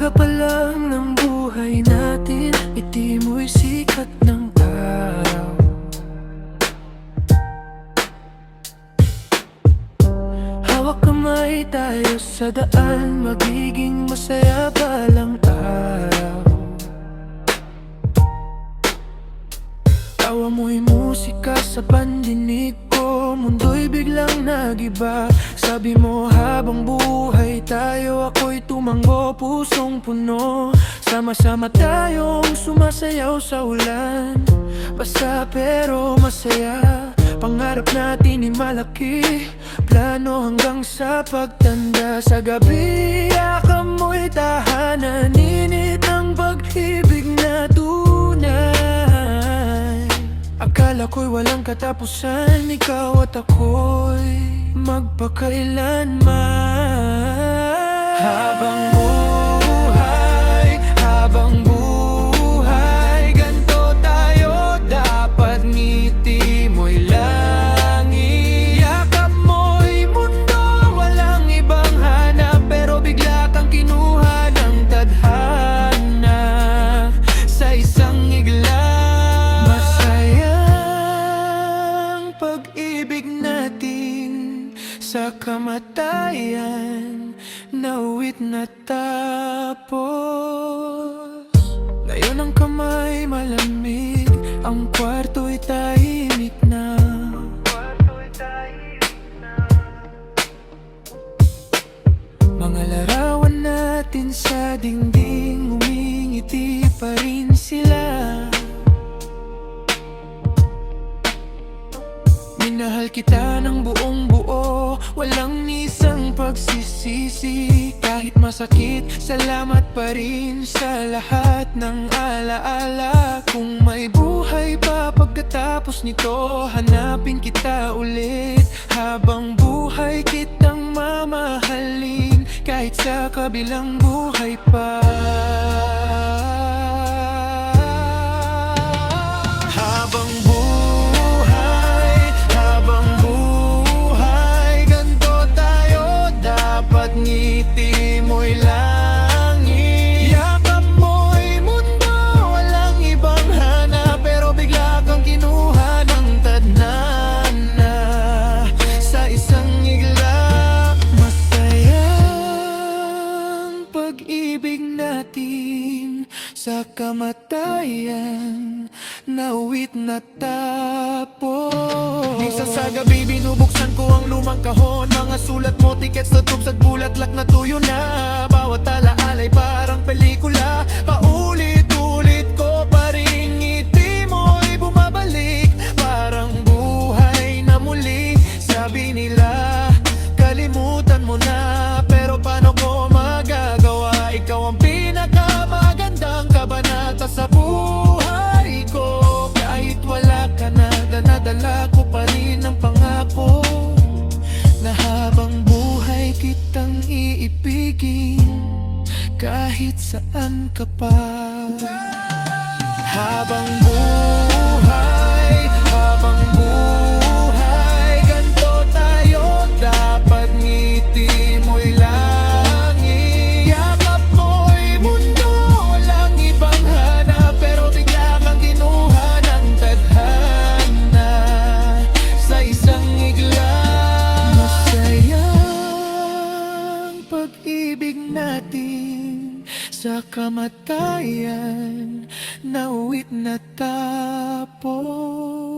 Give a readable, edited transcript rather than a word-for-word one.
Umaga pa lang ng buhay natin, ngiti mo'y sikat ng araw. Hawak kamay tayo sa daan, magiging masaya balang araw. Tawa mo'y musika sa pandinig ko, mundo'y biglang nagiba. Sabi mo habang buhay tayo, ako'y tumango, pusong puno. Sama-sama tayong sumasayaw sa ulan, basta pero masaya. Pangarap natin ay malaki, plano hanggang sa pagtanda. Sa gabi, yakap mo'y tahanan, init ng pag-ibig na tunay. Akala ko'y walang katapusan, ikaw at ako'y magpakailanman. Habang buhay, ganto tayo, dapat ngiti mo'y langit. Yakap mo'y mundo, walang ibang hanap, pero bigla kang kinuha ng tadhana sa isang igla. Masayang pag-ibig natin sa kamatayan, nauwit na tapos. Ngayon ang kamay malamig, ang kwarto'y tahimik na. Mga larawan natin sa dingding, umingiti pa rin sila. Minahal kita ng buong buo, walang isang pagsisisi. Kahit masakit, salamat pa rin sa lahat ng alaala. Kung may buhay pa pagkatapos nito, hanapin kita ulit. Habang buhay kitang mamahalin, kahit sa kabilang buhay pa. Ngiti mo'y langit, yakap mo'y mundo, walang ibang hanap, pero bigla kang kinuha ng tadhana sa isang igla. Masayang pag-ibig natin sa kamatayan, nauwit na tapos. Minsan sa gabi binubuksan ko ang lumang kahon, mga sulat mo, tickets na tubs at bulaklak na tuyo na. Bawat alaala ay parang pelikula, paulit-ulit ko pa rin, ngiti mo'y bumabalik, parang buhay na muli. Sabi nila kalimutan mo na, pero paano ko magagawa? Ikaw ang pinakamagandang kabanata sa buhay ko. Kahit wala ka na, danadala ko pa rin ang pangako na habang buhay kitang iibigin, kahit saan ka pa. Habang buhay, ganto tayo, dapat ngiti mo'y langit. Yakap mo'y mundo, walang ibang hanap, pero bigla kang kinuha ng tadhana sa isang igla. Masayang pag-ibig natin sa kamatayan, nauwit na tapos.